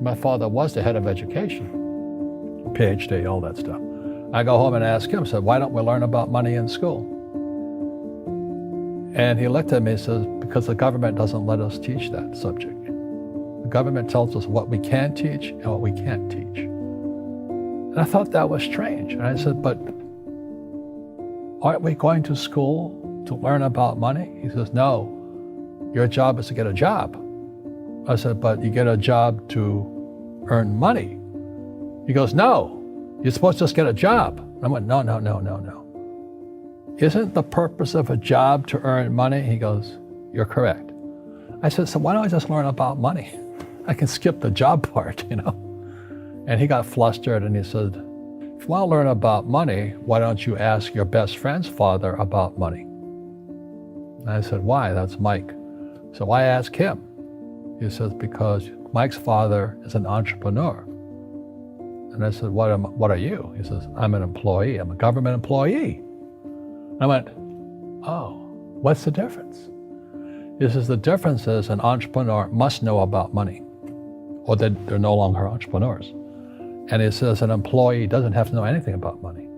My father was the head of education, PhD, all that stuff. I go home and ask him, said, why don't we learn about money in school? And he looked at me and says, because the government doesn't let us teach that subject. The government tells us what we can teach and what we can't teach. And I thought that was strange. And I said, but aren't we going to school to learn about money? He says, no, your job is to get a job. I said, but you get a job to earn money. He goes, no, you're supposed to just get a job. And I went, no. Isn't the purpose of a job to earn money? He goes, you're correct. I said, so why don't I just learn about money? I can skip the job part, And he got flustered and he said, if you want to learn about money, why don't you ask your best friend's father about money? And I said, why? That's Mike. So why ask him? He says, because Mike's father is an entrepreneur. And I said, what are you? He says, I'm an employee. I'm a government employee. I went, oh, what's the difference? He says, the difference is an entrepreneur must know about money, or they're no longer entrepreneurs. And he says an employee doesn't have to know anything about money,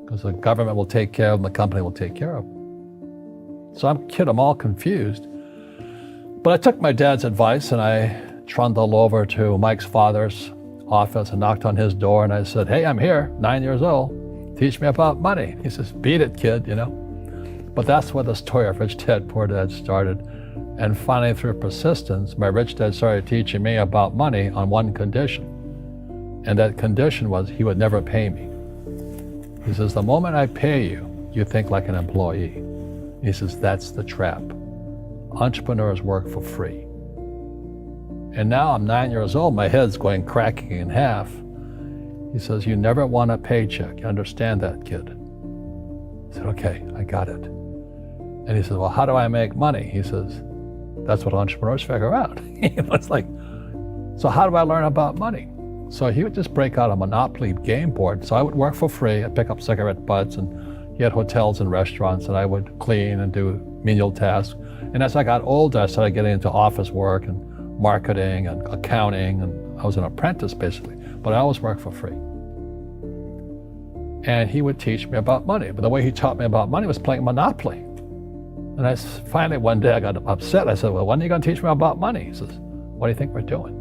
because the government will take care of them, the company will take care of them. So I'm all confused. But I took my dad's advice and I trundled over to Mike's father's office and knocked on his door and I said, hey, I'm here, 9 years old. Teach me about money. He says, beat it, kid, But that's where the story of Richdad Poordad started. And finally, through persistence, my rich dad started teaching me about money on one condition. And that condition was he would never pay me. He says, the moment I pay you, you think like an employee. He says, that's the trap. Entrepreneurs work for free. And now I'm 9 years old, my head's cracking in half. He says, you never want a paycheck. You understand that, kid? I said, okay, I got it. And he says, well, how do I make money? He says, that's what entrepreneurs figure out. It's like, so how do I learn about money? So he would just break out a Monopoly game board. So I would work for free. I'd pick up cigarette butts, and he had hotels and restaurants, and I would clean and do menial tasks. And as I got older, I started getting into office work and marketing and accounting, and I was an apprentice basically, but I always worked for free. And he would teach me about money, but the way he taught me about money was playing Monopoly. And finally one day I got upset. I said, well, when are you going to teach me about money? He says, what do you think we're doing?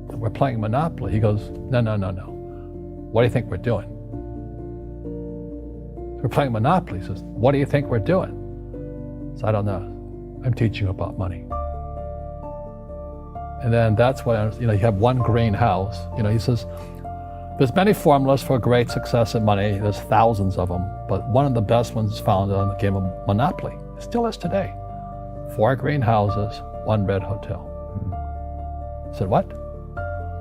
We're playing Monopoly. He goes, no. What do you think we're doing? We're playing Monopoly. He says, what do you think we're doing? So I don't know. I'm teaching you about money. And then that's when, you have one greenhouse. He says, there's many formulas for great success in money. There's thousands of them, but one of the best ones is found on the game of Monopoly. It still is today. 4 greenhouses, 1 red hotel. I said, what?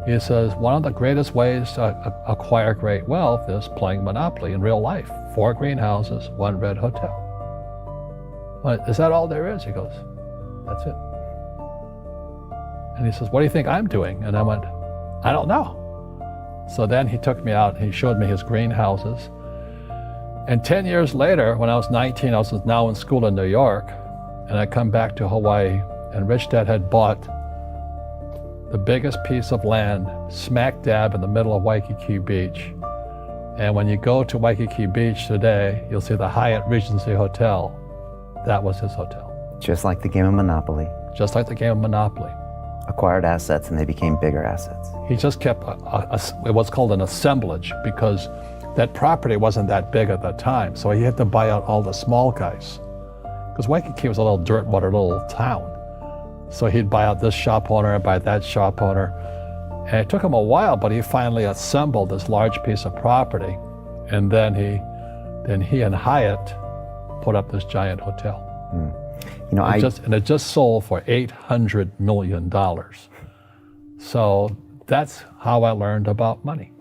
He says, one of the greatest ways to acquire great wealth is playing Monopoly in real life. 4 greenhouses, 1 red hotel. Well, is that all there is? He goes, that's it. And he says, what do you think I'm doing? And I went, I don't know. So then he took me out and he showed me his greenhouses. And 10 years later, when I was 19, I was now in school in New York, and I come back to Hawaii, and Richdad had bought the biggest piece of land smack dab in the middle of Waikiki Beach. And when you go to Waikiki Beach today, you'll see the Hyatt Regency Hotel. That was his hotel. Just like the game of Monopoly. Just like the game of Monopoly. Acquired assets and they became bigger assets. He just kept what's called an assemblage, because that property wasn't that big at the time. So he had to buy out all the small guys. Because Waikiki was a little dirtwater little town. So he'd buy out this shop owner and buy that shop owner. And it took him a while, but he finally assembled this large piece of property. And then he and Hyatt put up this giant hotel. It just sold for $800 million. So that's how I learned about money.